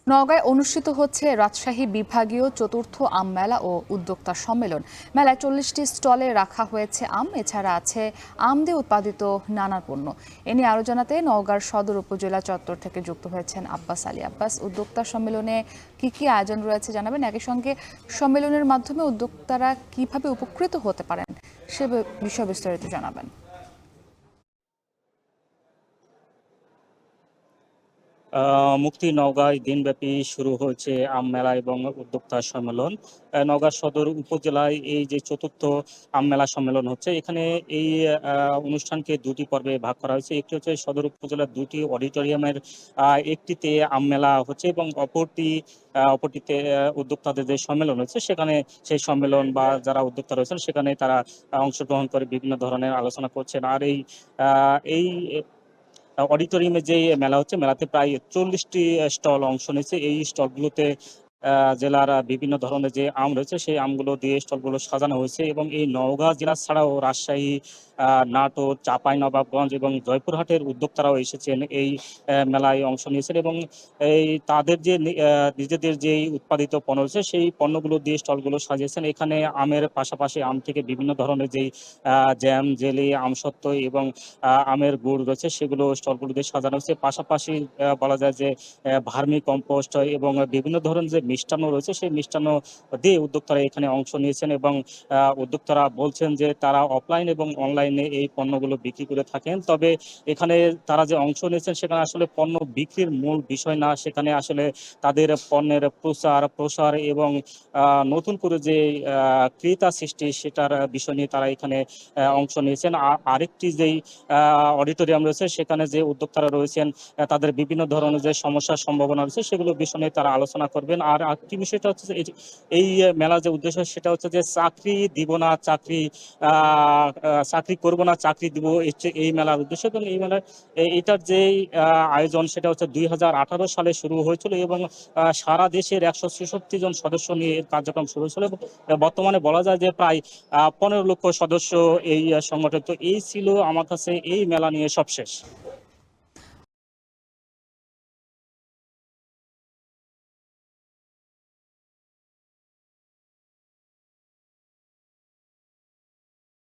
নওগাঁয় অনুষ্ঠিত হচ্ছে রাজশাহী বিভাগীয় চতুর্থ আম মেলা ও উদ্যোক্তা সম্মেলন। মেলায় 40টি স্টলে রাখা হয়েছে আম, এছাড়া আছে আম দিয়ে উৎপাদিত নানা পণ্য। এ নিয়ে আরো জানাতে নওগাঁর সদর উপজেলা চত্বর থেকে যুক্ত হয়েছেন আব্বাস আলী আব্বাস। উদ্যোক্তা সম্মেলনে কি কি আয়োজন রয়েছে জানাবেন, একই সঙ্গে সম্মেলনের মাধ্যমে উদ্যোক্তারা কিভাবে উপকৃত হতে পারেন সে বিষয়ে বিস্তারিত জানাবেন। মুক্তি নওগাঁয় দিনব্যাপী শুরু হয়েছে আম মেলা এবং উদ্যোক্তা সম্মেলন। নওগাঁ সদর উপজেলায় এই যে চতুর্থ আম মেলা সম্মেলন হচ্ছে, এখানে এই অনুষ্ঠানকে দুটি পর্বে ভাগ করা হয়েছে। একটি হচ্ছে সদর উপজেলার দুটি অডিটোরিয়ামের একটিতে আম মেলা হচ্ছে এবং অপরটিতে উদ্যোক্তাদের যে সম্মেলন হচ্ছে, সেখানে সেই সম্মেলন বা যারা উদ্যোক্তা রয়েছেন সেখানে তারা অংশগ্রহণ করে বিভিন্ন ধরনের আলোচনা করছেন। আর এই অডিটোরিয়ামে যে মেলা হচ্ছে, মেলাতে প্রায় 40টি স্টল অংশ নিয়েছে। এই স্টলগুলোতে জেলার বিভিন্ন ধরনের যে আম রয়েছে সেই আমগুলো দিয়ে স্টলগুলো সাজানো হয়েছে এবং এই নওগাঁ জেলা ছাড়াও রাজশাহী, নাটোর, চাঁপাইনবাবগঞ্জ এবং জয়পুরহাটের উদ্যোক্তারাও এসেছেন এই মেলায় অংশ নিয়েছেন এবং এই তাদের যে নিজেদের যে উৎপাদিত পণ্য রয়েছে সেই পণ্যগুলো দিয়ে স্টলগুলো সাজিয়েছেন। এখানে আমের পাশাপাশি আম থেকে বিভিন্ন ধরনের যেই জ্যাম, জেলি, আমসত্ত্ব এবং আমের গুড় রয়েছে সেগুলো স্টলগুলোতে সাজানো হয়েছে। পাশাপাশি বলা যায় যে ভার্মি কম্পোস্ট এবং বিভিন্ন ধরনের যে মিষ্টান্ন রয়েছে সেই মিষ্টান্ন দিয়ে উদ্যোক্তারা এখানে অংশ নিয়েছেন এবং উদ্যোক্তারা বলছেন যে তারা অফলাইন এবং অনলাইনে এই পণ্যগুলো বিক্রি করে থাকেন। তবে এখানে তারা যে অংশ নিয়েছেন সেখানে আসলে পণ্য বিক্রির মূল বিষয় না, সেখানে আসলে তাদের পণ্যের প্রসার এবং নতুন করে যে ক্রেতা সৃষ্টি সেটার বিষয় নিয়ে তারা এখানে অংশ নিয়েছেন। আরেকটি যেই অডিটোরিয়াম রয়েছে সেখানে যে উদ্যোক্তারা রয়েছেন তাদের বিভিন্ন ধরনের যে সমস্যার সম্ভাবনা রয়েছে সেগুলো বিষয় নিয়ে তারা আলোচনা করবেন। আর আরেকটি বিষয়টা হচ্ছে যে এই মেলার যে উদ্দেশ্য সেটা হচ্ছে যে চাকরি দিব না, চাকরি করব না, চাকরি দিব, হচ্ছে এই মেলার উদ্দেশ্য। এবং এই মেলার এটার যে আয়োজন সেটা হচ্ছে 2018 সালে শুরু হয়েছিল এবং সারা দেশের 166 জন সদস্য নিয়ে এর কার্যক্রম শুরু হয়েছিল এবং বর্তমানে বলা যায় যে প্রায় 15 লক্ষ সদস্য এই সংগঠন। তো এই ছিল আমার কাছে এই মেলা নিয়ে সবশেষ।